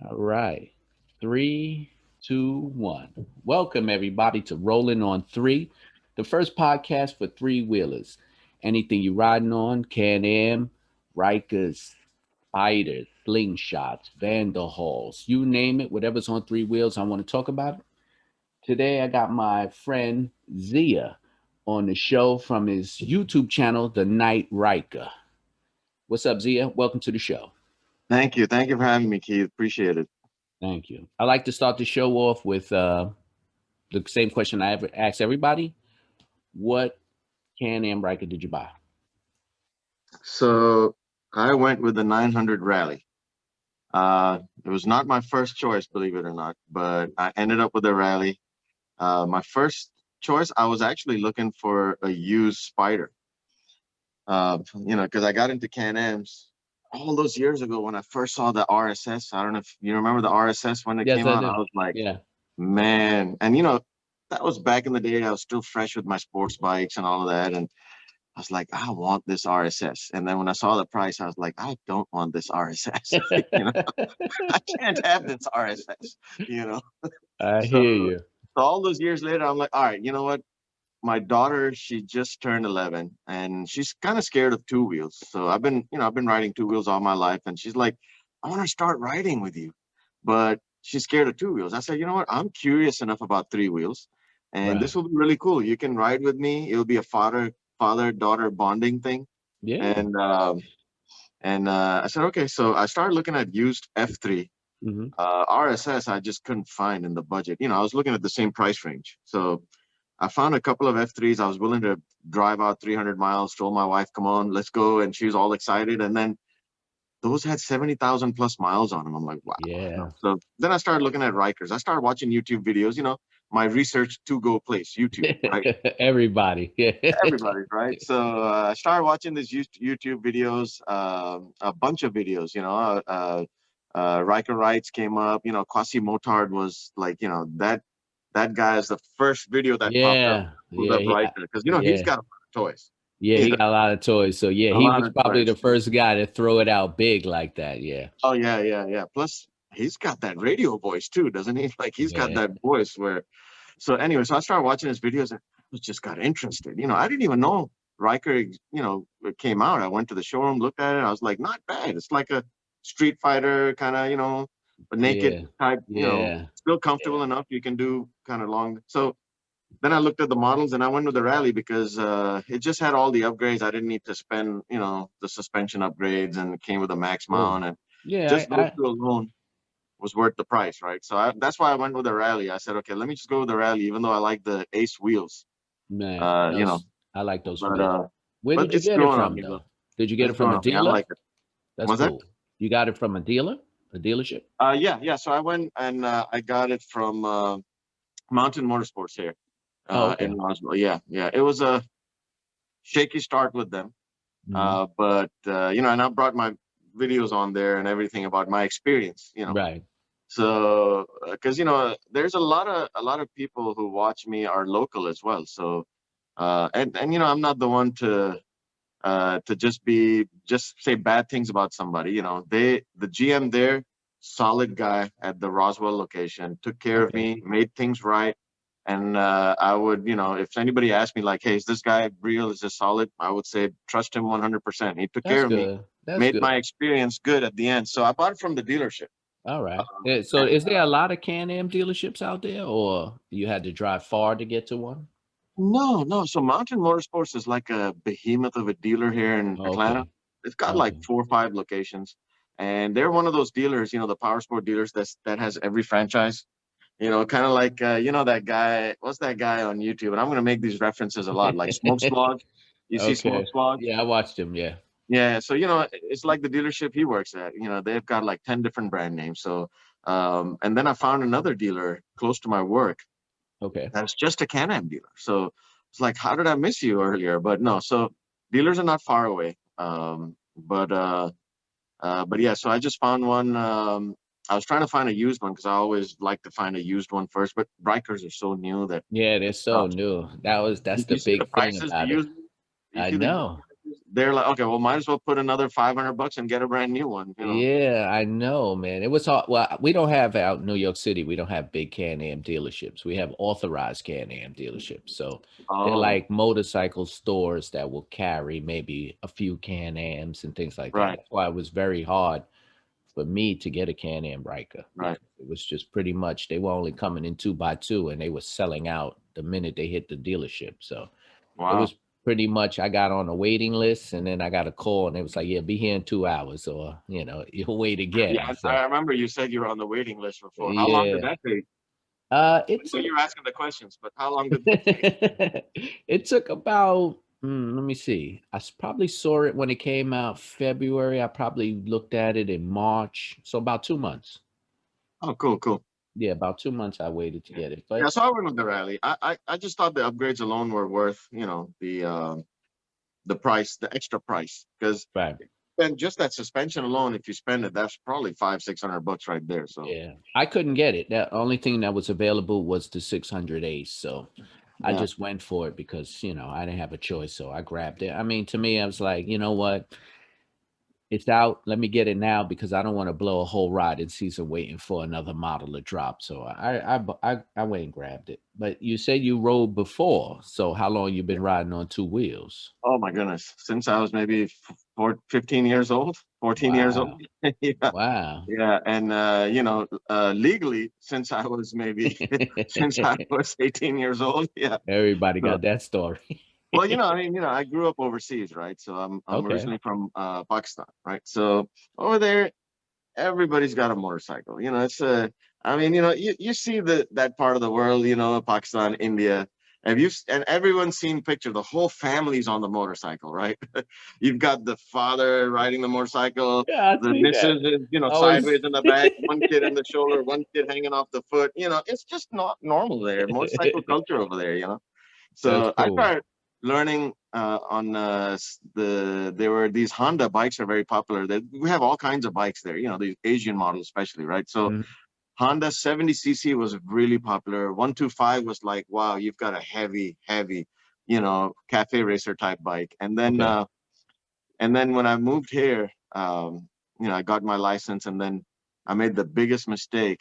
All right. Three, two, one. Welcome, everybody, to Rolling on Three, the first podcast for three wheelers. Anything you riding on, Can-Am, Rikers, Spiders, Slingshots, Vanderhalls, you name it, whatever's on three wheels, I want to talk about it. Today, I got my friend Zia on the show from his YouTube channel, The Knight Ryker. What's up, Zia? Welcome to the show. Thank you. Thank you for having me, Keith. Appreciate it. Thank you. I like to start the show off with the same question I ever ask everybody. What Can-Am Ryker did you buy? So I went with the 900 Rally. It was not my first choice, believe it or not, but I ended up with a Rally. My first choice, I was actually looking for a used Spider. Because I got into Can-Ams all those years ago when I first saw the RSS. I don't know if you remember the RSS when it Yes, came I out. do. I was like, Yeah. man, and that was back in the day. I was still fresh with my sports bikes and all of that, and I was like, I want this RSS. And then when I saw the price, I was like, I don't want this RSS. I can't have this RSS. You know, I so hear you. all those years later, I'm like, all right, you know what? My daughter, she just turned 11, and she's kind of scared of two wheels. So I've been riding two wheels all my life, and she's like, I want to start riding with you, but she's scared of two wheels. I said, you know what? I'm curious enough about three wheels, and Right. this will be really cool. You can ride with me. It'll be a father daughter bonding thing, Yeah. and I said, okay. So I started looking at used F3. Hmm. RSS, I just couldn't find in the budget. I was looking at the same price range. So I found a couple of F3s. I was willing to drive out 300 miles, told my wife, come on, let's go. And she was all excited. And then those had 70,000 plus miles on them. I'm like, wow. Yeah. So then I started looking at Rikers. I started watching YouTube videos, my research to go place, YouTube, right? Everybody. Yeah. Everybody, right? So I started watching these YouTube videos, a bunch of videos, Riker Rights came up, Kwasi Motard was like, that guy is the first video that popped up, Yeah. pulled Yeah. up Riker, because, he's Yeah. got a lot of toys, Yeah. you He know, got a lot of toys. So yeah, a he lot was of probably the toys. first guy to throw it out big like that. Yeah. Oh, yeah, yeah, yeah. Plus, he's got that radio voice too, doesn't he? Like, he's got Yeah. that voice where, so anyway, so I started watching his videos and I was just got interested. I didn't even know Riker, it came out. I went to the showroom, looked at it. I was like, not bad. It's like a Street Fighter kind of, a naked Yeah. type, Yeah. still Yeah. comfortable enough. You can do kind of long. So then I looked at the models and I went with the Rally because it just had all the upgrades. I didn't need to spend, the suspension upgrades, and it came with a max Cool. mount, and Yeah. just those two alone was worth the price, right? So that's why I went with the Rally. I said, okay, let me just go with the Rally, even though I like the Ace wheels, Man, uh, you know, those I like those but wheels. Where did you it's get it growing on from me, bro. though? Did you get It's it from growing a on me. I dealer? like it. That's Was that? cool. You got it from a dealer? A dealership? Yeah, yeah. So I went and I got it from Mountain Motorsports here Oh, in okay. Roswell. Yeah, yeah. It was a shaky start with them. Hmm. But and I brought my videos on there and everything about my experience. Right. So, because there's a lot of people who watch me are local as well. So, and I'm not the one to just say bad things about somebody. The GM there, solid guy at the Roswell location, took care of Okay. me, made things right. And I would, if anybody asked me like, hey, is this guy real? Is this solid? I would say trust him 100%. He took That's care of me, good. That's made my good. experience good at the end. So I bought it from the dealership. All right. So And is there a lot of Can-Am dealerships out there or you had to drive far to get to one? no, no. So Mountain Motorsports is like a behemoth of a dealer here in Oh, Atlanta. okay. It's got like Okay. 4 or 5 locations, and they're one of those dealers, the power sport dealers that has every franchise. Kind of like that guy. What's that guy on YouTube? And I'm gonna make these references a lot, like Smoke Slog. You see Smoke Okay. Slog? Yeah, I watched him. Yeah. Yeah. So it's like the dealership he works at. They've got like 10 different brand names. So, and then I found another dealer close to my work Okay. that's just a Can-Am dealer. So it's like, how did I miss you earlier? But no, so dealers are not far away. But yeah, so I just found one. I was trying to find a used one because I always like to find a used one first. But Rikers are so new that Yeah, they're it's so tough. new. That's You, the you see the big thing prices, the about it. used. You I see the used know. prices. they're like, okay, well, might as well put another $500 and get a brand new one, you know. Yeah, I know, man. It was all, well, we don't have out in New York City, we don't have big Can-Am dealerships. We have authorized Can-Am dealerships. So they're Oh, like motorcycle stores that will carry maybe a few Can-Ams and things like that. right, That's why it was very hard for me to get a Can-Am Ryker, right. because it was just pretty much they were only coming in two by two and they were selling out the minute they hit the dealership. So it Wow. was pretty much I got on a waiting list and then I got a call and it was like, yeah, be here in 2 hours or, you'll wait Yeah, again. So I remember you said you were on the waiting list before. How long did yeah. that take? I It know took you're asking the questions, but how long did that take? it took about let me see. Probably saw it when it came out February. I probably looked at it in March. So about 2 months. Oh, cool, cool. Yeah, about 2 months I waited to Yeah, get it. yeah. But So I went with the rally. I just thought the upgrades alone were worth, the price, the extra price, because right. and just that suspension alone, if you spend it, that's probably 500-600 bucks right there. So Yeah. I couldn't get it. The only thing that was available was the 600 Ace. So I yeah, just went for it because, I didn't have a choice. So I grabbed it. I mean, to me, I was like, you know what? It's out. Let me get it now because I don't want to blow a whole riding season waiting for another model to drop. So I went and grabbed it. But you said you rode before. So how long you yeah. been riding on two wheels? Oh my goodness, since I was maybe 15 years old, 14 years old. Wow. Yeah. Wow. Yeah, and legally, since I was maybe since I was 18 years old. Yeah. Everybody So, got that story. well, I mean, I grew up overseas, right? So I'm Okay. originally from Pakistan, right? So over there, everybody's got a motorcycle. It's I mean, you see that part of the world, Pakistan, India. And everyone's seen picture, the whole family's on the motorcycle, right? You've got the father riding the motorcycle, Yeah, I the see that. missus is, I sideways was in the back, one kid in the shoulder, one kid hanging off the foot. It's just not normal there. Motorcycle culture over there. That's So I cool. started learning on there were these Honda bikes are very popular. We have all kinds of bikes there, these Asian models especially, right? So Mhm. Honda 70cc was really popular. 125 was like, wow, you've got a heavy, heavy, cafe racer type bike. Okay. And then when I moved here, I got my license, and then I made the biggest mistake,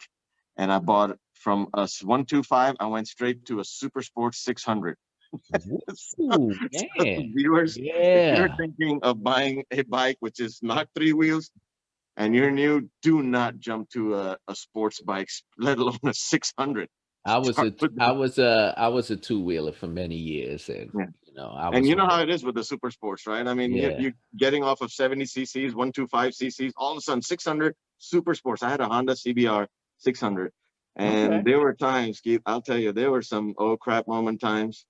and I bought from a 125. I went straight to a Super Sport 600. So, Ooh, so man. viewers, if you're Yeah. thinking of buying a bike which is not three wheels and you're new, do not jump to a sports bike, let alone a 600. I was Start a with I was a two-wheeler for many years and yeah. I And was you know one how of it is with the super sports, right? I mean, yeah. you getting off of 70 cc's, 125 cc's, all of a sudden 600 super sports. I had a Honda CBR 600, and Okay. there were times, Keith, I'll tell you, there were some oh crap moment times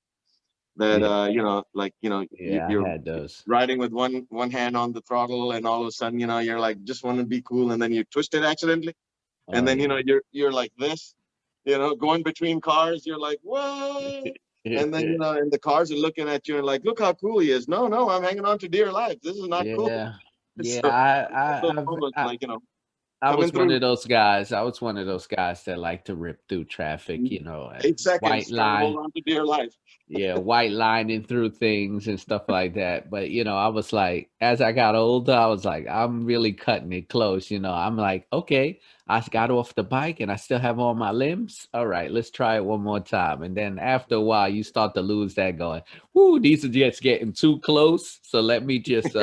that Yeah. like Yeah, I you're had those. riding with one hand on the throttle, and all of a sudden you're like just want to be cool, and then you twist it accidentally, and Oh then yeah. you're like this, going between cars, you're like what, and then and the cars are looking at you and like, look how cool he is. No, no, I'm hanging on to dear life, this is not cool. Yeah. Yeah, So those moments, like, I coming was one through of those guys. I was one of those guys that like to rip through traffic, 8 seconds white trying to hold line. on to dear life. Yeah, white lining through things and stuff like that. But I was like, as I got older, I was like, I'm really cutting it close. I'm like, okay, I got off the bike and I still have all my limbs. All right, let's try it one more time. And then after a while, you start to lose that going, whoo, these are just getting too close. So let me just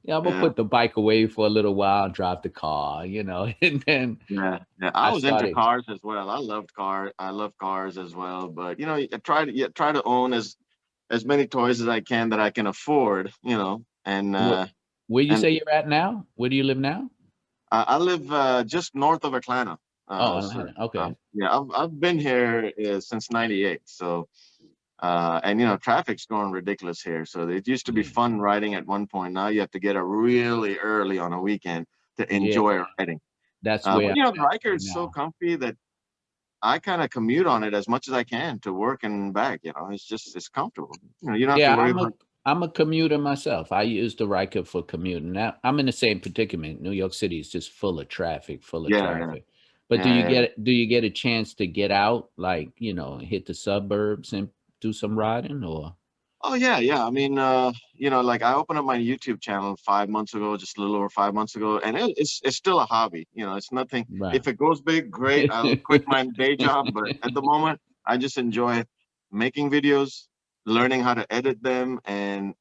yeah, I'm gonna Yeah. put the bike away for a little while, drive the car, and then Yeah, yeah. I I was into started. cars as well. I love cars as well. But I try to own as many toys as I can that I can afford. And Wh- where you and say you're at now? Where do you live now? I live just north of Atlanta. Oh, So Atlanta. Okay. yeah, I've been here since '98. So and traffic's going ridiculous here. So it used to be Yeah. fun riding at one point. Now you have to get up really early on a weekend to Yeah. enjoy riding. That's But where I'm the at Riker right is so now. comfy that I kind of commute on it as much as I can to work and back. It's comfortable. You don't have to Yeah, worry I'm a about. I'm a commuter myself. I use the Ryker for commuting. Now I'm in the same predicament. New York City is just full of traffic, full of Yeah, yeah, traffic. But yeah, yeah. do you get a chance to get out, like, hit the suburbs and do some riding or? Oh yeah, yeah. I mean, like I opened up my YouTube channel 5 months ago, just a little over 5 months ago, and it's still a hobby. It's nothing. Right. If it goes big, great. I'll quit my day job, but at the moment, I just enjoy making videos, learning how to edit them, and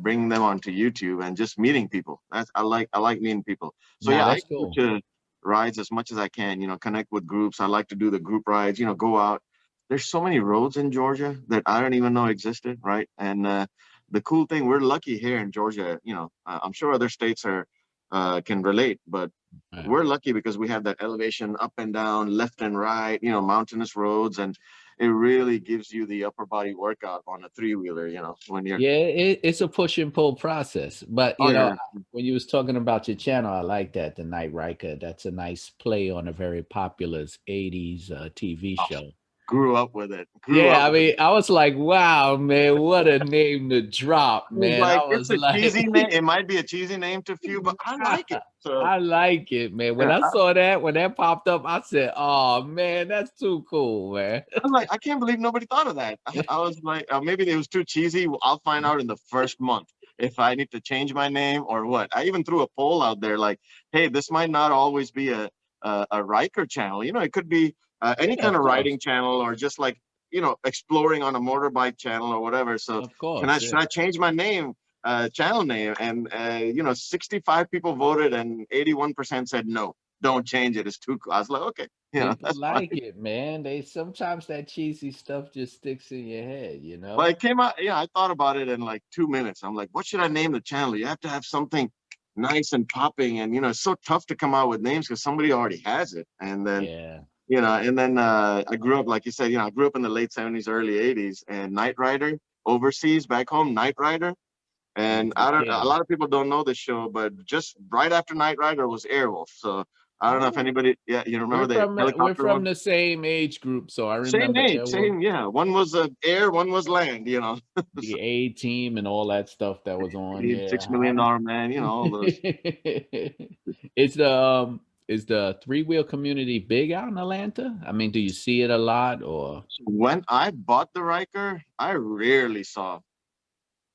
bring them onto YouTube, and just meeting people. I like meeting people. So Nah, yeah, I that's go cool. to rides as much as I can. Connect with groups. I like to do the group rides. Go out. There's so many roads in Georgia that I don't even know existed, right? And the cool thing, we're lucky here in Georgia. I'm sure other states are can relate, but Right. we're lucky because we have that elevation up and down, left and right, mountainous roads, and it really gives you the upper body workout on a three wheeler. When you're Yeah, it's a push and pull process. But oh yeah, when you was talking about your channel, I like that, the Knight Ryker. That's a nice play on a very popular 80s TV oh, show. grew up with it, grew Yeah, up I with mean, it. I was like, wow, man, what a name to drop, I was man. I like, it's was a like, cheesy name. It might be a cheesy name to few, but I like it. So I like it, man. When yeah, I saw that, when that popped up, I said, oh, man, that's too cool, man. I'm like, I can't believe nobody thought of that. I was like, maybe it was too cheesy. I'll find out in the first month if I need to change my name or what. I even threw a poll out there like, hey, this might not always be a Riker channel. It could be any Yeah, kind of of course. riding channel or just like, exploring on a motorbike channel or whatever. So Of course, should yeah. I change my name, channel name? And, 65 people voted and 81% said no, don't change it. It's too cool. I was like, okay, People that's fine. like it, man. They sometimes that cheesy stuff just sticks in your head, Well, it came out. Yeah, I thought about it in like 2 minutes. I'm like, what should I name the channel? You have to have something nice and popping, and it's so tough to come out with names because somebody already has it. And then Yeah. I grew up, like you said, I grew up in the late '70s, early '80s, and Knight Rider overseas back home, Knight Rider. And He's the I don't. A king. lot of people don't know this show, but just right after Knight Rider was Airwolf. So I don't know if Oh, anybody. Yeah, you remember the we're helicopter from one? the same age group, so I Same remember age, Airwolf, same. Yeah, one was air, one was land. the A team, and all that stuff that was on. Yeah. $6 million man, all those. Is the three-wheel community big out in Atlanta? I mean, do you see it a lot or When I bought the Riker, I rarely saw,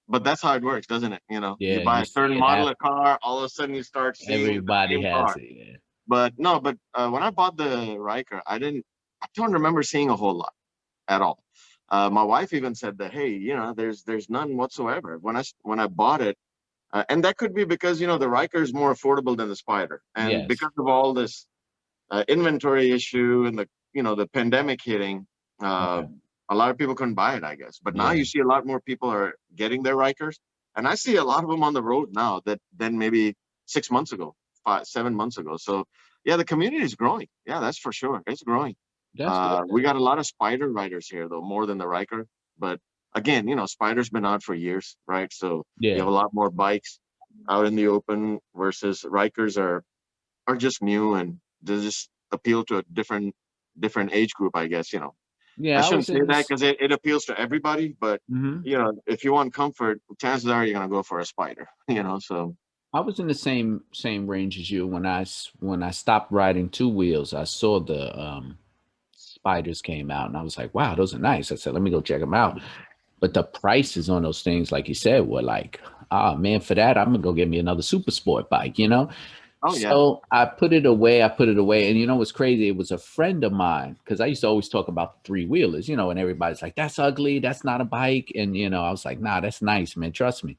but that's how it works, doesn't it? You yeah, buy you a see certain it model happen. of car, all of a sudden you start seeing the Everybody same has car. it. Yeah. But no, but when I bought the Riker, I don't remember seeing a whole lot at all. My wife even said that, hey, there's none whatsoever. When I bought it, and that could be because the Riker is more affordable than the Spider, and Yes. because of all this inventory issue and the pandemic hitting, uh, Okay. a lot of people couldn't buy it, I guess. But now Yeah. you see a lot more people are getting their Rikers, and I see a lot of them on the road now that than maybe 6 months ago, 7 months ago. So yeah, the community is growing. Yeah, that's for sure. It's growing. That's good. We got a lot of Spider riders here though, more than the Riker. But again, Spider's been out for years, right? So you have Yeah. a lot more bikes out in the open versus Rikers are just new and they just appeal to a different age group, I guess. I Yeah, I shouldn't was say in that this. because it appeals to everybody, but Mhm. if you want comfort, chances are you're gonna go for a Spider. So I was in the same range as you when I stopped riding two wheels. I saw the spiders came out, and I was like, "Wow, those are nice." I said, "Let me go check them out." But the prices on those things, like you said, were like, "Ah, man, for that, I'm gonna go get me another super sport bike." oh yeah, So I put it away. I put it away, and you know what's crazy? It was a friend of mine because I used to always talk about the three wheelers, and everybody's like, "That's ugly. That's not a bike." And I was like, "Nah, that's nice, man. Trust me."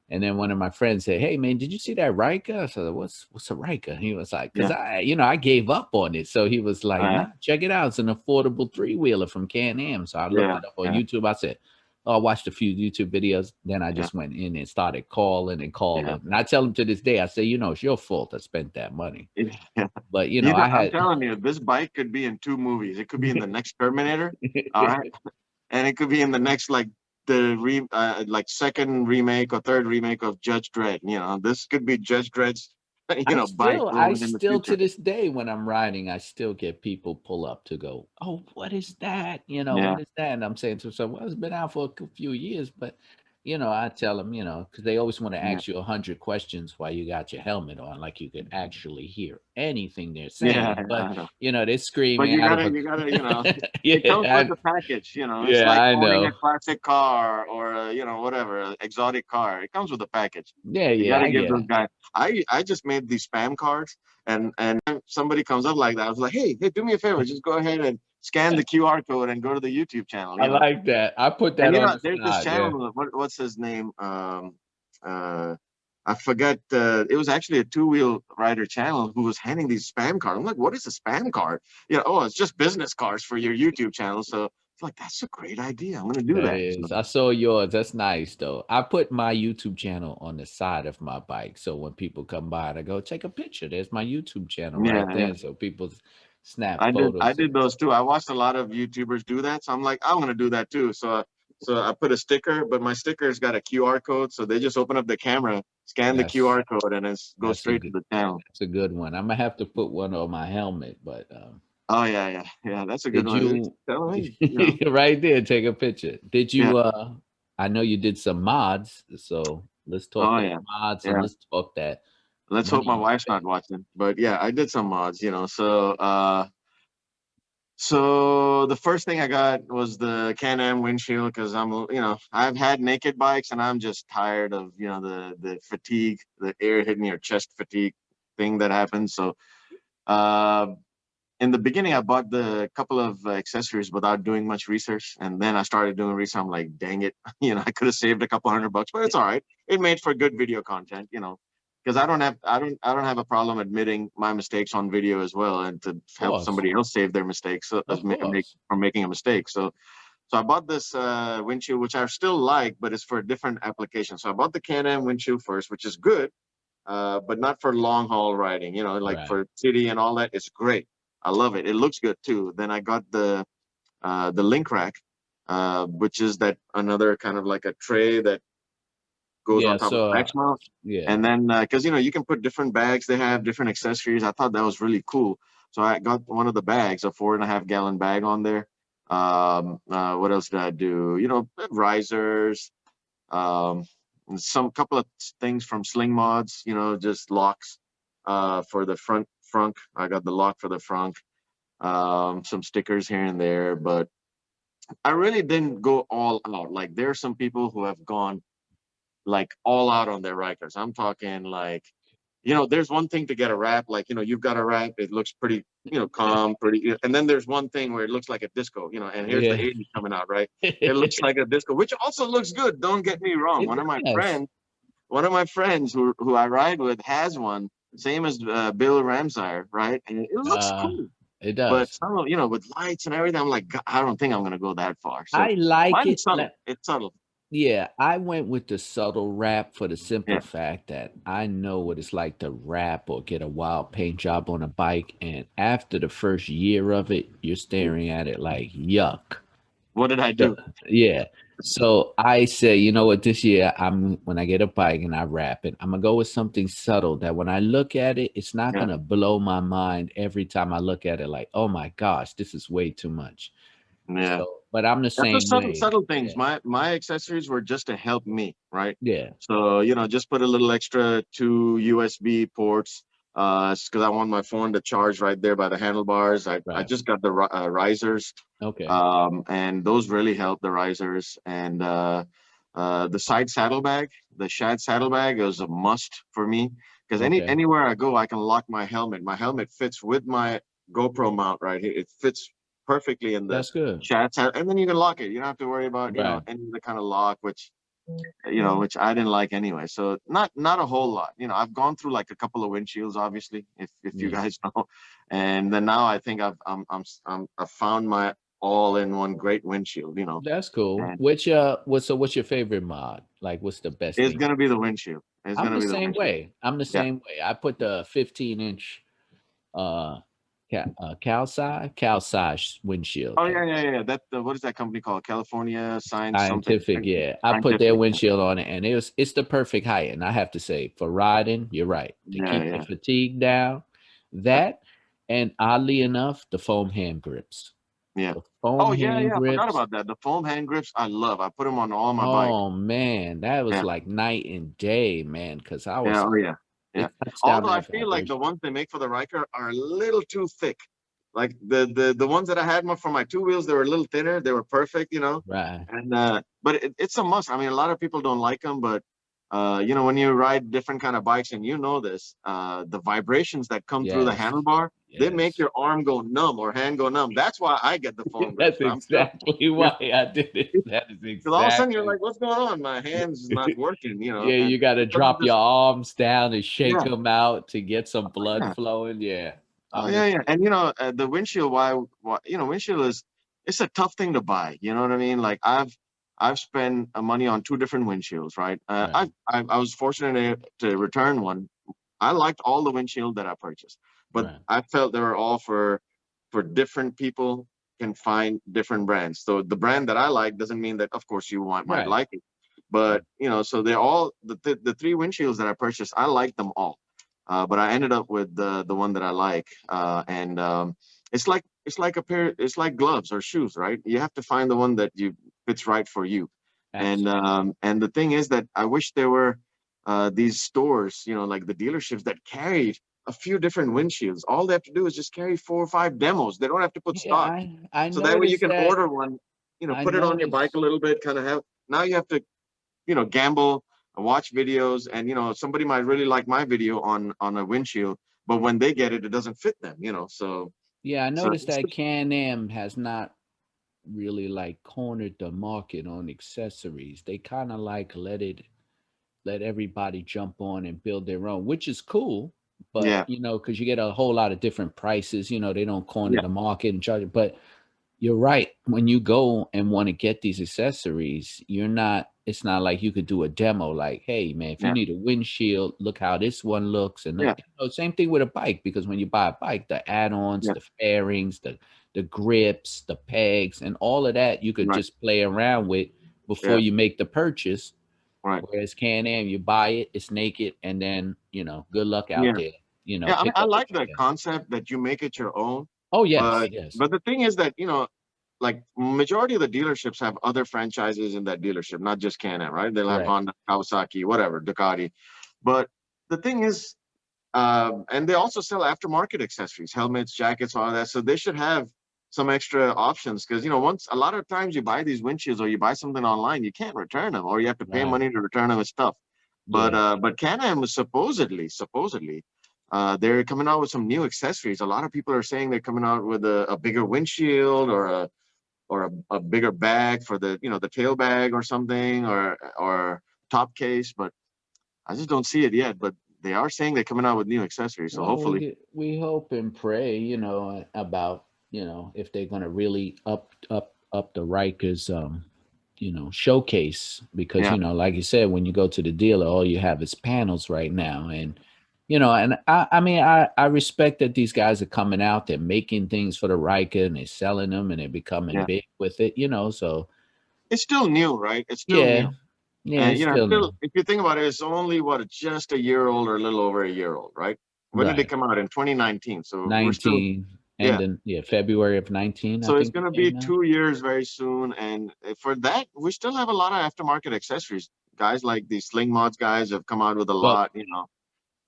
And then one of my friends said, "Hey man, did you see that Ryker?" I said, "What's a Ryker?" He was like, "Cause yeah, I gave up on it." So he was like, uh, "Nah, check it out. It's an affordable three-wheeler from Can-Am." So I looked yeah, it up on yeah, YouTube. I said, "Oh, I watched a few YouTube videos." Then I yeah, just went in and started calling and yeah. calling. And I tell him to this day, I say, "It's your fault I spent that money." Yeah. But I I'm had telling you, this bike could be in two movies. It could be in the next Terminator, all right, and it could be in the next like second remake or third remake of Judge Dredd. This could be Judge Dredd's bike I rolling in the still to future. this day when I'm riding, I still get people pull up to go, "Oh, what is that? Yeah. What is that?" And I'm saying to myself, "Well, it's been out for a few years, but I tell them, because they always want to Yeah, ask you 100 questions while you got your helmet on, like you could actually hear anything they're yeah, saying. But I know. they're But screaming out of a. it yeah, comes with the package. It's yeah, like I owning a know. classic car or whatever, exotic car. It comes with a package. Yeah, You yeah, got to I give get those it. guys. I just made these spam cards, and somebody comes up like that. I was like, hey, do me a favor, just go ahead and scan the QR code and go to the YouTube channel. I like that. I put And that on the there's this side. Yeah. channel. What's his name? Uh, I forget. It was actually a two-wheel rider channel who was handing these spam cards. I'm like, what is a spam card? Oh, it's just business cards for your YouTube channel. So it's like, that's a great idea. I'm gonna do That that. So, is. I saw yours. That's nice though. I put my YouTube channel on the side of my bike. So when people come by, I go, take a picture. There's my YouTube channel yeah, right yeah. there. So people snap I photos of did those too. I watched a lot of YouTubers do that, so I'm like, I'm gonna do that too. So I put a sticker, but my sticker's got a QR code, so they just open up the camera, scan the that's QR code, and it goes that's a straight to good the channel. that's a good one. I'm gonna have to put one on my helmet, but Oh yeah, yeah, yeah. That's a good did one. It's, you tell me, right there, take a picture. Did yeah. you I know you did some mods, so let's talk Oh that yeah, mods and yeah. let's talk that Let's hope money my you wife's not spent. watching. But yeah, I did some mods. So the first thing I got was the Can-Am windshield because I've had naked bikes and I'm just tired of the fatigue, the air hitting your chest fatigue thing that happens. So uh, in the beginning, I bought the couple of accessories without doing much research, and then I started doing research. I'm like, dang it, I could have saved a couple $100, but it's all right. It made for good video content, because I don't have a problem admitting my mistakes on video as well, and to Of help course. somebody else save their mistakes, Of course. from making a mistake. So I bought this windshield, which I still like, but it's for a different application. So I bought the Can-Am windshield first, which is good, but not for long haul riding. Like Right. for city and all that. It's great. I love it. It looks good too. Then I got the link rack, which is that another kind of like a tray that goes Yeah, on top of so the back mount. yeah. And then because you can put different bags, they have different accessories. I thought that was really cool. So I got one of the bags, a 4.5 gallon bag on there. What else did I do? Risers, um, some couple of things from Sling Mods, just locks for the front. I got the lock for the front, some stickers here and there, but I really didn't go all out. Like there are some people who have gone like all out on their Rikers. I'm talking like, there's one thing to get a wrap, like, you've got a wrap, it looks pretty, calm, pretty, and then there's one thing where it looks like a disco, and here's the Yeah. 80s coming out, right? It looks like a disco, which also looks good. Don't get me wrong. It does. One of my friends who I ride with has one, same as Bill Ramsire, right? And it looks Uh, cool. it But does. some of, with lights and everything, I'm like, "God, I don't think I'm gonna go that far." So I like mine's it. subtle. It's subtle. Yeah, I went with the subtle wrap for the simple Yeah. fact that I know what it's like to wrap or get a wild paint job on a bike. And after the first year of it, you're staring at it like, yuck. What did I So, do? yeah. So I say, you know what, this year when I get a bike and I wrap it, I'm gonna go with something subtle that when I look at it, it's not Yeah. gonna blow my mind every time I look at it like, oh my gosh, this is way too much. Yeah. So, but I'm the That's the same subtle, way. subtle Yeah. things. My accessories were just to help me, right? Yeah. So just put a little extra two USB ports, because I want my phone to charge right there by the handlebars. I Right. just got the risers, Okay. and those really help, the risers, and the side saddlebag, the shad saddlebag is a must for me because Okay. anywhere I go, I can lock my helmet. My helmet fits with my GoPro mount right here. It fits perfectly in the That's good. shad saddle, and then you can lock it. You don't have to worry about Right. any other kind of lock, which I didn't like anyway. So not a whole lot. I've gone through like a couple of windshields, obviously, if you Yeah. guys know, and then now I think I've found my all-in-one great windshield. That's cool. And What's your favorite mod? Like what's the best it's thing? gonna be the windshield. It's I'm gonna the be the same windshield. way. I'm the Yeah. same way. I put the 15-inch uh Cal size windshield. Oh yeah, yeah, yeah. What is that company called? California Science something. Scientific, yeah. I put their Scientific. windshield on it and it's the perfect height. And I have to say, for riding, you're right. To Yeah, keep the yeah. fatigue down, Yeah. that and oddly enough, the foam hand grips. Yeah. The foam Oh yeah, hand yeah. I forgot grips. about that. The foam hand grips, I love. I put them on all my bikes. Oh man, that was Yeah. like night and day, man. Because I was Yeah. Oh like, yeah. Yeah. it cuts down Although I that feel like the vibration. ones they make for the Riker are a little too thick. Like the ones that I had for my two wheels, they were a little thinner. They were perfect, you know. Right. And but it's a must. I mean, a lot of people don't like them, but you know, when you ride different kind of bikes, and you know this, the vibrations that come through the Yes. handlebar, they make Yes. your arm go numb or hand go numb. That's why I get the foam grips. That's I'm sure. exactly Yeah. why I did it. That is Because all of a sudden you're exactly. like, what's going on? My hand's not working, you know, Yeah, and you got to instead of drop just your arms down and shake yeah, them out to get some oh, blood yeah. flowing. Yeah, Oh I'm yeah, the yeah, same. and you know the windshield. Why? You know, windshield is it's a tough thing to buy. You know what I mean? Like I've spent money on two different windshields, right? Right, I was fortunate to return one. I liked all the windshield that I purchased, but right, I felt they were all for different people can find different brands. So the brand that I like doesn't mean that, of course, you might right, like it, but right. you know, so they're all the three windshields that I purchased. I like them all, but I ended up with the one that I like, and it's like a pair, it's like gloves or shoes, right? You have to find the one that you fits right for you, Absolutely. and the thing is that I wish there were these stores, you know, like the dealerships that carried a few different windshields. All they have to do is just carry 4 or 5 demos. They don't have to put Yeah, stock. I So that way you noticed can that. order one, you know, I put it on your bike a noticed. little bit, kind of have, now you have to, you know, gamble, watch videos, and you know, somebody might really like my video on a windshield, but when they get it, it doesn't fit them, you know. Yeah, I So noticed that Can-Am has not really like cornered the market on accessories. They kind of like let everybody jump on and build their own, which is cool. But yeah, you know, because you get a whole lot of different prices. You know, they don't corner yeah, the market and charge it. But you're right. When you go and want to get these accessories, you're not, it's not like you could do a demo like, hey, man, if you yeah, need a windshield, look how this one looks. And yeah, you know, same thing with a bike, because when you buy a bike, the add-ons, yeah, the fairings, the grips, the pegs, and all of that, you could right, just play around with before yeah, you make the purchase. right, Whereas Can-Am, you buy it, it's naked, and then, good luck out yeah. there. Yeah, I mean, Pick I up what like you the can. concept that you make it your own, Oh, yes, but yes. but the thing is that, you know, like majority of the dealerships have other franchises in that dealership, not just Can-Am, right? They'll have Right. Honda, Kawasaki, whatever, Ducati. But the thing is, and they also sell aftermarket accessories, helmets, jackets, all that. So they should have some extra options, because you know, once a lot of times you buy these windshields or you buy something online, you can't return them, or you have to pay Right. money to return them and stuff. Yeah. But Can-Am is supposedly they're coming out with some new accessories. A lot of people are saying they're coming out with a bigger windshield, or a bigger bag for the, you know, the tail bag or something, or top case. But I just don't see it yet. But they are saying they're coming out with new accessories, so Well, hopefully, we hope and pray, about, if they're gonna really up the Rikers showcase, because yeah, like you said, when you go to the dealer, all you have is panels right now. And and I mean, I respect that these guys are coming out, they're making things for the Riker and they're selling them and they're becoming yeah. big with it, so It's still new, right? It's still yeah, new. yeah, And it's you know, still still, new. if you think about it, it's only what, just a year old or a little over a year old, right? When did they Right. come out? In 2019. So we're still, 19, and yeah. then yeah, February of 19, I So it's think it going to be came out. 2 years very soon, and for that, we still have a lot of aftermarket accessories. Guys like the Sling Mods guys have come out with a But lot, you know,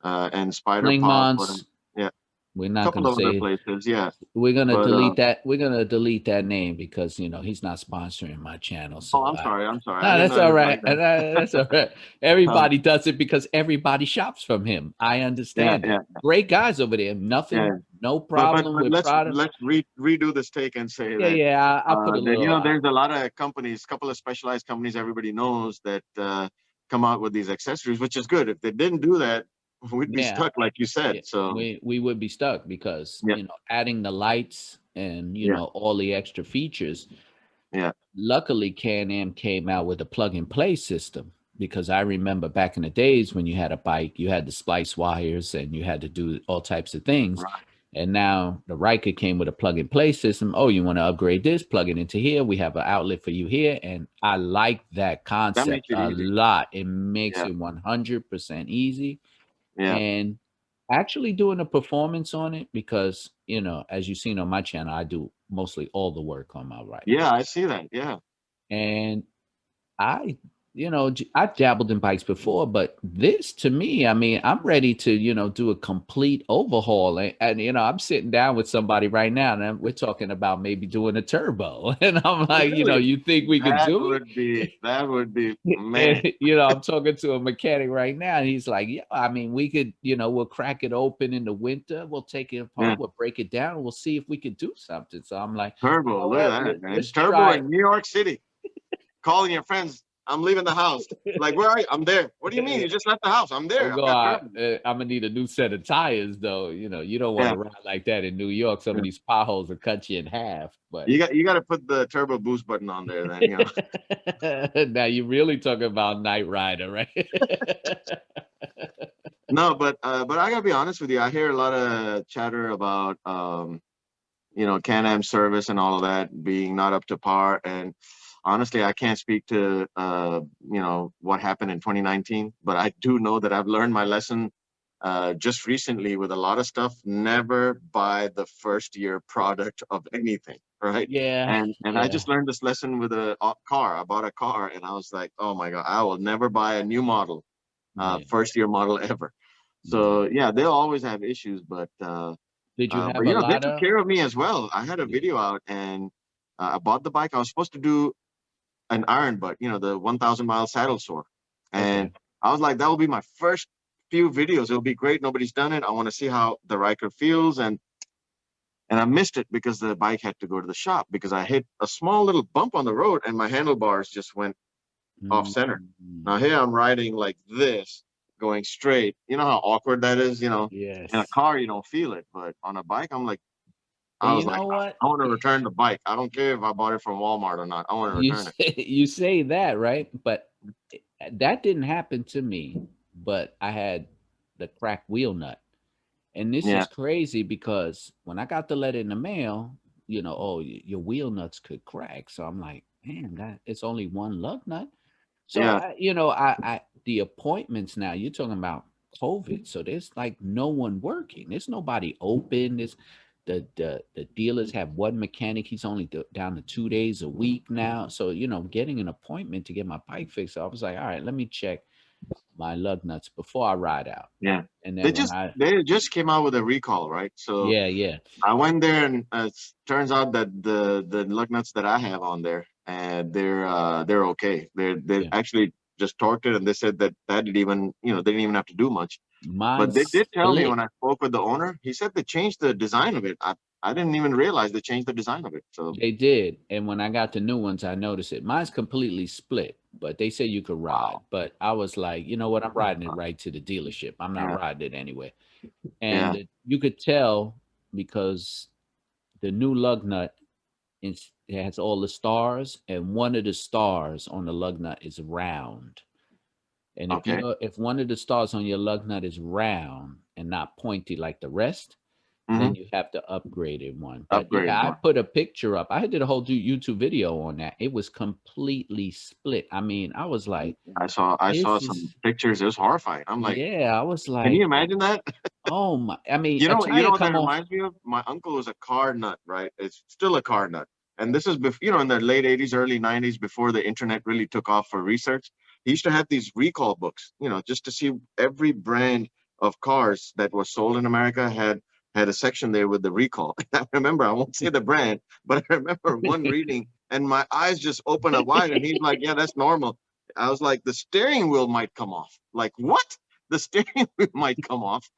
and Spider Sling Pop, or Mons, yeah, a we're not couple gonna of other say. places, yeah. We're gonna But delete that. We're gonna delete that name because he's not sponsoring my channel. oh, So I'm sorry, I'm sorry, I no, didn't that's know it all was right. like that. That's all right. Um, Everybody does it because everybody shops from him. I yeah, understand it. yeah, Great guys over there. yeah. Nothing, no But problem but with let's product. let's redo this take and say Yeah, that yeah. I put a that you little. know, there's a lot of companies, couple of specialized companies everybody knows that come out with these accessories, which is good. If they didn't do that, we'd be Yeah, stuck, like you yeah. said. So We would be stuck because yeah, adding the lights and yeah, all the extra features. yeah, Luckily, Can-Am came out with a plug-and-play system, because I remember back in the days when you had a bike, you had to splice wires and you had to do all types of things. right. And now the Ryker came with a plug-and-play system. Oh, you want to upgrade this? Plug it into here. We have an outlet for you here. And I like that That concept makes it a easy. lot. It makes Yeah, it 100% easy. yeah, And actually doing a performance on it because, as you've seen on my channel, I do mostly all the work on my rider. Yeah, I see that. Yeah. And I, I've dabbled in bikes before, but this to me, I mean, I'm ready to, do a complete overhaul. And I'm sitting down with somebody right now and we're talking about maybe doing a turbo. And I'm like, Really? you think we could do That would be, it? man. And, I'm talking to a mechanic right now and he's like, yeah, I mean, we could, we'll crack it open in the winter. We'll take it Yeah. apart. We'll break it down. We'll see if we could do something. So I'm like, you Turbo. know Look what? at that, man. Let's Turbo try in New York City. Calling your friends. I'm leaving the house. Like, where are you? I'm there. What do you mean? You it. just left the house. I'm there. I've Go got out. turbo. I'm gonna need a new set of tires, though. You don't want Yeah. to ride like that in New York. Some Yeah. of these potholes will cut you in half. But You got to put the turbo boost button on there. Then now you're really talking about Knight Rider, right? No, but I gotta be honest with you. I hear a lot of chatter about Can-Am service and all of that being not up to par. And honestly, I can't speak to what happened in 2019, but I do know that I've learned my lesson just recently with a lot of stuff. Never buy the first year product of anything, right? Yeah, And I just learned this lesson with a car. I bought a car and I was like, oh my God, I will never buy a new model, yeah, first year model ever. yeah. So yeah, they'll always have issues, Did you but have a they lot took of? care of me as well. I had a Yeah, video out and I bought the bike. I was supposed to do an iron butt, the 1,000-mile saddle sore. okay. And I was like, that will be my first few videos. It'll be great. Nobody's done it. I want to see how the Ryker feels. And I missed it because the bike had to go to the shop because I hit a small little bump on the road and my handlebars just went off center. Now Mm, here I'm riding like this, going straight. You know how awkward that is, in a yes. car you don't feel it, but on a bike I'm like, And I you was like, know what? I want to return the bike. I don't care if I bought it from Walmart or not. I want to You return it. say, you say that, right? But that didn't happen to me. But I had the cracked wheel nut. And this Yeah, is crazy because when I got the letter in the mail, oh, your wheel nuts could crack. So I'm like, man, that it's only one lug nut. So yeah, I the appointments now. You're talking about COVID, so there's like no one working. There's nobody open. There's the dealers have one mechanic. He's only down to 2 days a week now. So getting an appointment to get my bike fixed. I was like, all right, let me check my lug nuts before I ride out. yeah. And They then when just I they just came out with a recall, right? So yeah. I went there, and it turns out that the lug nuts that I have on there, and they're okay. They Yeah. actually just torqued it, and they said that didn't even they didn't even have to do much. Mine But they did tell me split. when I spoke with the owner, he said they changed the design of it. I didn't even realize they changed the design of it. So They did. And when I got the new ones, I noticed it. Mine's completely split, but they say you could ride. wow, But I was like, you know what? I'm riding it right to the dealership. I'm not yeah, riding it anyway. yeah, And you could tell because the new lug nut it has all the stars, and one of the stars on the lug nut is round. And okay, if one of the stars on your lug nut is round and not pointy like the rest, mm-hmm. then you have to upgrade it one. But Upgrade yeah, I one. put a picture up. I did a whole YouTube video on that. It was completely split. I mean, I was like, I saw this some is pictures. It was horrifying. I'm like, yeah. I was can you like, imagine that? oh my. I mean, a You know tire what that come off. reminds me of? My uncle was a car nut, right? It's still a car nut. And this is before, in the late 80s, early 90s, before the internet really took off for research. He used to have these recall books, just to see every brand of cars that was sold in America had a section there with the recall. I remember, I won't say the brand, but I remember one reading and my eyes just opened up wide. And he's like, yeah, that's normal. I was like, the steering wheel might come off. Like, what? The steering wheel might come off.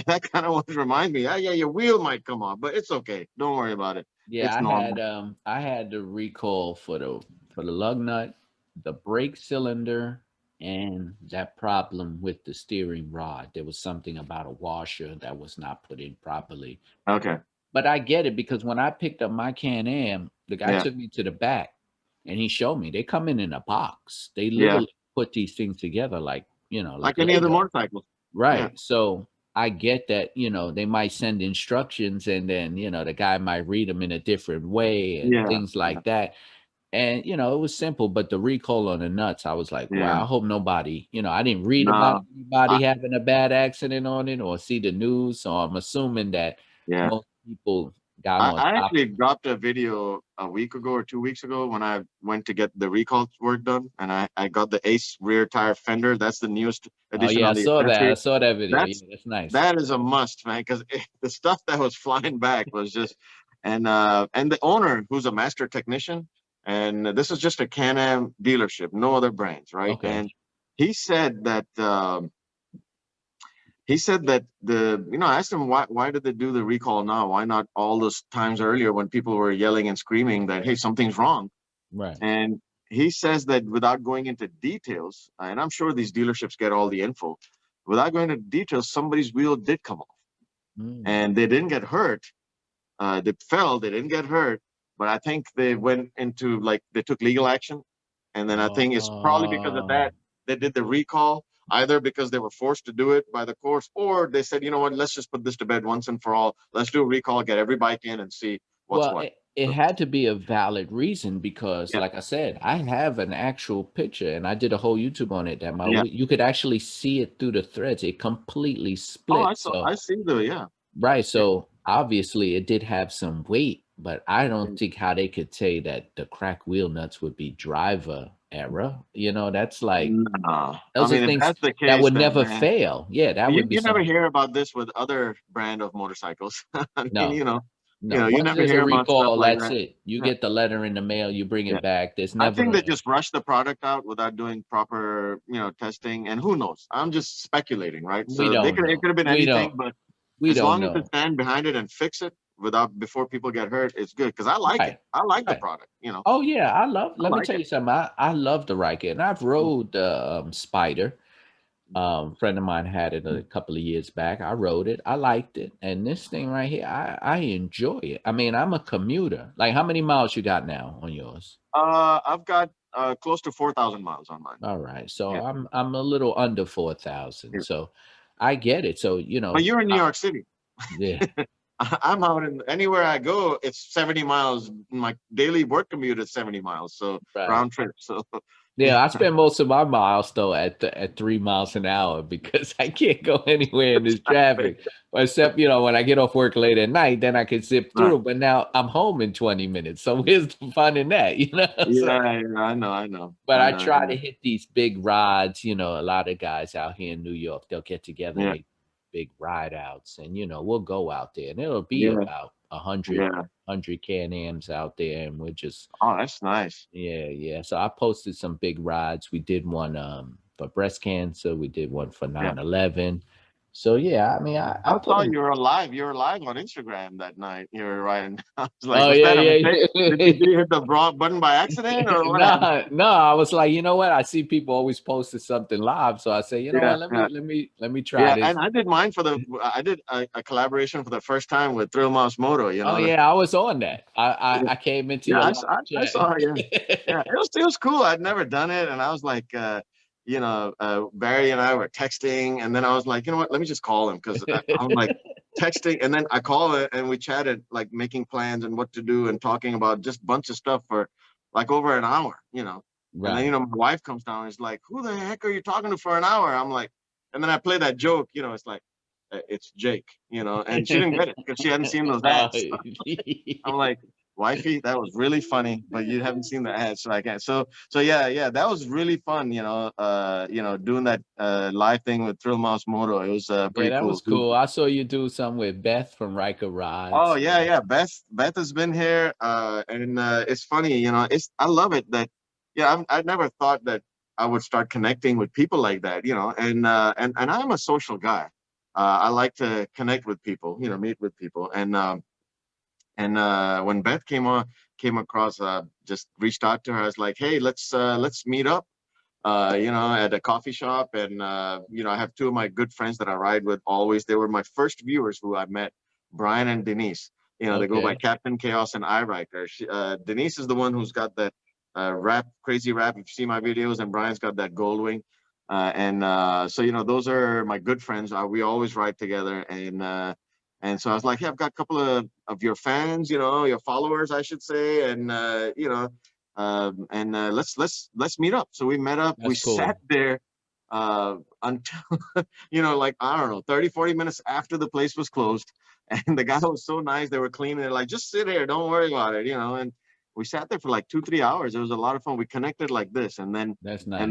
That kind of what reminds me. Yeah, your wheel might come off, but it's okay. Don't worry about it. Yeah, It's normal. I had the recall for the lug nut, the brake cylinder, and that problem with the steering rod. There was something about a washer that was not put in properly. Okay. But I get it because when I picked up my Can-Am, the guy Yeah. took me to the back and he showed me they come in a box. They Yeah. literally put these things together like, like Like any other Lego. motorcycles. Yeah. Right. So I get that, they might send instructions and then, the guy might read them in a different way and Yeah. things like that. And you know, it was simple, but the recall on the nuts, I was like, Yeah. wow, I hope nobody, you know, I didn't read about No. I, anybody having a bad accident on it or see the news. So I'm assuming that yeah. most people got on I top actually of it. dropped a video a week ago or 2 weeks ago when I went to get the recall work done, and I got the Ace rear tire fender. That's the newest Oh addition yeah, I on the saw that. I accessory. saw that video. That's Yeah, that's nice. that is a must, man, because the stuff that was flying back was just, and the owner, who's a master technician, and this is just a Can-Am dealership, no other brands, right? Okay. And he said that I asked him why did they do the recall now? Why not all those times earlier when people were yelling and screaming that, hey, something's wrong? Right. And he says that without going into details, and I'm sure these dealerships get all the info, without going into details, somebody's wheel did come off, Mm. and they didn't get hurt. They fell, they didn't get hurt, but I think they went into, like, they took legal action, and then I think it's probably because of Oh. that they did the recall, either because they were forced to do it by the course, or they said, you know what, let's just put this to bed once and for all. Let's do a recall, get every bike in, and see what's Well, what. it So, had to be a valid reason because, yeah, like I said, I have an actual picture and I did a whole YouTube on it that yeah. you could actually see it through the threads. It completely Oh, split. So, I see the, yeah, right. yeah. So obviously it did have some weight, but I don't think how they could say that the crack wheel nuts would be driver error. You know, that's like, Nah. I those are mean, if things that's the that case, would then, never man, fail. Yeah, that you, would be you never some, hear about this with other brand of motorcycles. I mean, no. No, you once never there's a hear about stuff recall, like that's that. it. You Yeah, get the letter in the mail, you bring yeah. it back. There's I never think they a just rush the product out without doing proper, testing, and who knows? I'm just speculating, right? we So don't it know. could have been anything, but We as don't long as they know. stand behind it and fix it without before people get hurt, it's good. Because I like it. Right. I like the Right. product. Oh yeah, I love. I Let me like tell it. you something. I love the Ryker, and I've rode the Spider. Friend of mine had it a couple of years back. I rode it. I liked it, and this thing right here, I enjoy it. I mean, I'm a commuter. Like, how many miles you got now on yours? I've got close to 4,000 miles on mine. All right, so Yeah. I'm a little under 4,000. Yeah. So I get it. So But you're in New York City. yeah. I'm out in anywhere I go, it's 70 miles. My daily work commute is 70 miles. So Right. round trip. So yeah. Yeah, I spend most of my miles though at 3 miles an hour because I can't go anywhere in this traffic. Except, you know, when I get off work late at night, then I can zip Right. through. But now I'm home in 20 minutes. So where's the fun in that? You know? So, Yeah, yeah, I know, I know, but I I know. try to hit these big rides. You know, a lot of guys out here in New York, they'll get together, Yeah, they big ride outs, and you know, we'll go out there and it'll be yeah, about a hundred yeah. hundred Can-Ams out there, and we're just Oh, that's nice. yeah, yeah. So I posted some big rides. We did one for breast cancer. We did one for Yeah. 9/11. So yeah, I mean, I I put saw them. you were alive. You were live on Instagram that night. You were riding. I was like, Oh was yeah, that a mistake? yeah, Did yeah. you hit the wrong button by accident, or what happened? No, no. I was like, you know what? I see people always posting something live, so I say, you know Yeah, what? yeah. Let me try Yeah, and this. I did mine I did a collaboration for the first time with Thrill Mouse Moto, Oh yeah, I was on that. I came into Yeah, your live I chat. saw. Yeah, yeah. It was cool. I'd never done it, and I was like, Barry and I were texting, and then I was like, you know what? Let me just call him, because I was like texting, and then I call it, and we chatted, like making plans and what to do, and talking about just a bunch of stuff for like over an hour, And then Right. my wife comes down and is like, "Who the heck are you talking to for an hour?" I'm like, and then I play that joke, it's like, it's Jake, and she didn't get it because she hadn't seen those Uh, ads. I'm like, wifey, that was really funny, but you haven't seen the ad, so I can't. So yeah, yeah, that was really fun, doing that live thing with Thrill Mouse Moto. It was yeah, pretty that cool. was cool. I saw you do something with Beth from Riker Oh Rides. yeah, Yeah. yeah. Beth has been here, and it's funny, I love it that, yeah, I never thought that I would start connecting with people like that, and I'm a social guy. I like to connect with people, meet with people, and when Beth came across, just reached out to her. I was like, hey, let's meet up, at a coffee shop. And I have two of my good friends that I ride with always. They were my first viewers who I met, Brian and Denise. They go by Okay. Captain Chaos and I Ryker. Denise is the one who's got that rap, crazy rap. If you see my videos, and Brian's got that Goldwing. And so those are my good friends. We always ride together, and so I was like, hey, I've got a couple of your fans, your followers, I should say, and and let's meet up. So we met up. We That's sat cool. there until like I don't know, 30-40 minutes after the place was closed. And the guy was so nice. They were cleaning. They're like, just sit here, don't worry about it, And we sat there for like 2-3 hours. It was a lot of fun. We connected like this, and then That's nice.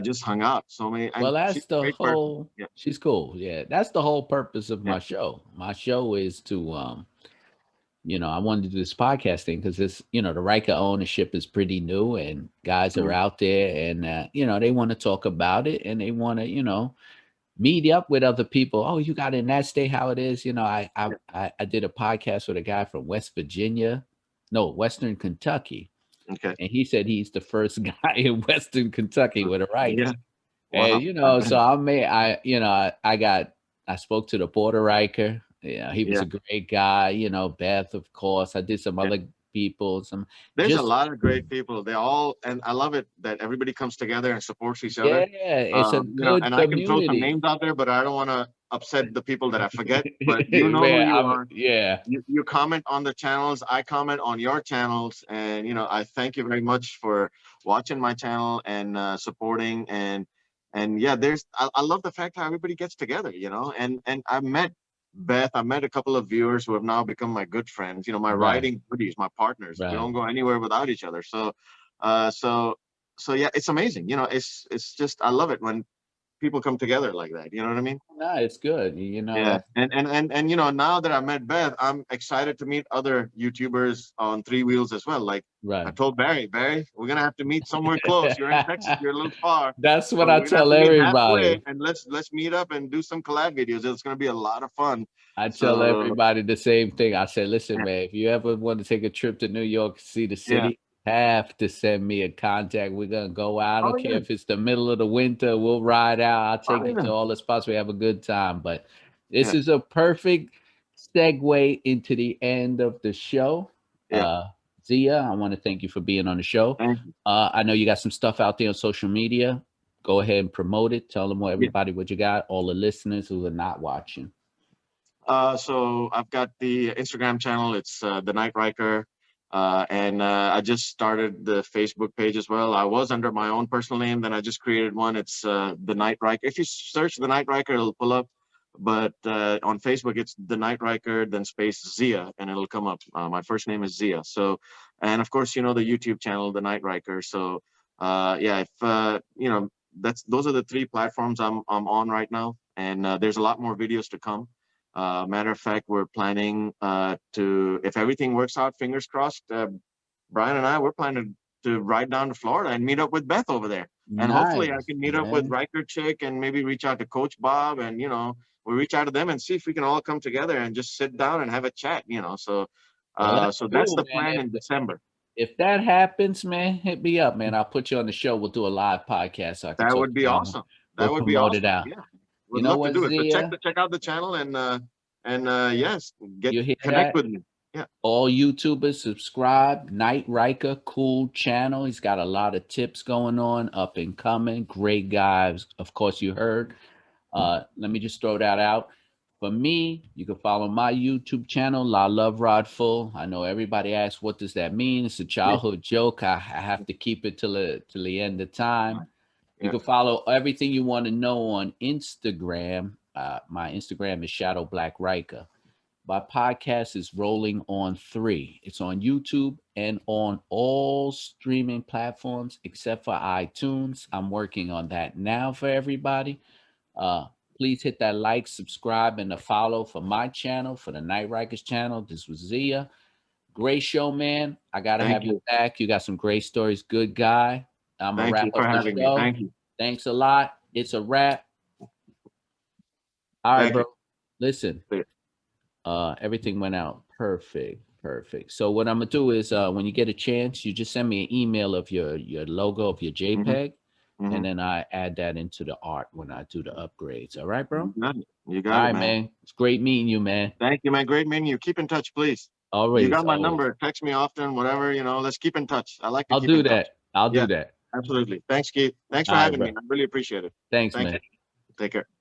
just hung out. So many, and Well, she's that's a the great person. whole. Yeah, She's cool. Yeah, that's the whole purpose of yeah, my show. My show is to, I wanted to do this podcast thing because the Riker ownership is pretty new, and guys are mhm, out there, and they want to talk about it, and they want to, meet up with other people. Oh, you got it in that state, how it is. yeah. I did a podcast with a guy from West Virginia, no, Western Kentucky, Okay. and he said he's the first guy in Western Kentucky with a Riker. Yeah. And Wow. I so bet. I spoke to the Border Riker. Yeah, he was Yeah. a great guy. Beth, of course. I did some Yeah. other people. Some There's a just lot of great people. They all, and I love it that everybody comes together and supports each other. yeah, it's a good And I can throw some community. names out there, but I don't want to upset the people that I forget. But you know who Man, you are. yeah. You comment on the channels. I comment on your channels, and I thank you very much for watching my channel and supporting. And yeah, I love the fact how everybody gets together. And I met Beth. I met a couple of viewers who have now become my good friends. My Right, riding buddies, my partners. We right. don't go anywhere without each other. So, uh, so, so yeah, it's amazing. It's just I love it when people come together like that. You know what I mean? No, it's good. Yeah, and now that I met Beth, I'm excited to meet other YouTubers on three wheels as well. Like I Right. told Barry, we're gonna have to meet somewhere close. You're in Texas, you're a little far, That's what so I we're gonna have tell to meet halfway everybody. and let's meet up and do some collab videos. It's gonna be a lot of fun. I tell So everybody the same thing. I said, listen, yeah, man, if you ever want to take a trip to New York, see the yeah. city, have to send me a contact. We're gonna go out. I Oh don't care yeah, if it's the middle of the winter, we'll ride out. I'll oh take you to yeah, all the spots. We have a good time. But this yeah, is a perfect segue into the end of the show. yeah. Zia, I want to thank you for being on the show. Thank you. I know you got some stuff out there on social media. Go ahead and promote it. Tell them Yeah. everybody what you got, all the listeners who are not watching. So I've got the Instagram channel. It's the Knight Ryker, and I just started the Facebook page as well. I was under my own personal name, then I just created one. It's the Knight Ryker. If you search the Knight Ryker, it'll pull up. But on Facebook, it's the Knight Ryker, then space Zia, and it'll come up. My first name is Zia. So, and of course, the YouTube channel, the Knight Ryker. So, yeah, if those are the three platforms I'm on right now, and there's a lot more videos to come. Matter of fact, we're planning if everything works out, fingers crossed, Brian and we're planning to ride down to Florida and meet up with Beth over there. And hopefully I Nice, can meet up with man. Riker Chick and maybe reach out to Coach Bob and, we'll reach out to them and see if we can all come together and just sit down and have a chat. So, Well, that's so that's cool, the man. plan in December. If that happens, man, hit me up, man. I'll put you on the show. We'll do a live podcast so I can That talk would to be you. awesome. We'll That would be promote it awesome. out. Yeah. You Would know love to what, do it. So Zia? check out the channel and yes, You hear connect that? with me. Yeah. All YouTubers subscribe. Knight Ryker, cool channel. He's got a lot of tips going on, up and coming. Great guys. Of course, you heard. Let me just throw that out. For me, you can follow my YouTube channel, La Love Rod Full. I know everybody asks, what does that mean? It's a Yeah. childhood joke. I have to keep it till the end of time. You Yeah. can follow everything you want to know on Instagram. My Instagram is Shadow Black Riker. My podcast is Rolling on 3. It's on YouTube and on all streaming platforms except for iTunes. I'm working on that now for everybody. Uh, please hit that like, subscribe, and the follow for my channel, for the Knight Rikers channel. This was Zia. Great show, man. I got to Thank have you you. back. You got some great stories. Good guy. I'm going to Thank you wrap for up the having me. show. Thank you. Thanks a lot. It's a wrap. All right, Thank bro. you. Listen, See everything went out perfect. Perfect. So what I'm gonna do is when you get a chance, you just send me an email of your logo of your hmm JPEG, hmm and then I add that into the art when I do the upgrades. All right, bro? You got it. You All got it, right, man. man. It's great meeting you, man. Thank you, man. Great meeting you. Keep in touch, please. You Always, got my always. number. Text me often, whatever, let's keep in touch. I like to I'll keep do in touch. that. I'll Yeah, do that. absolutely. Thanks, Keith. Thanks All for right, having me. bro. I really appreciate it. Thanks, Thank man. you. Take care.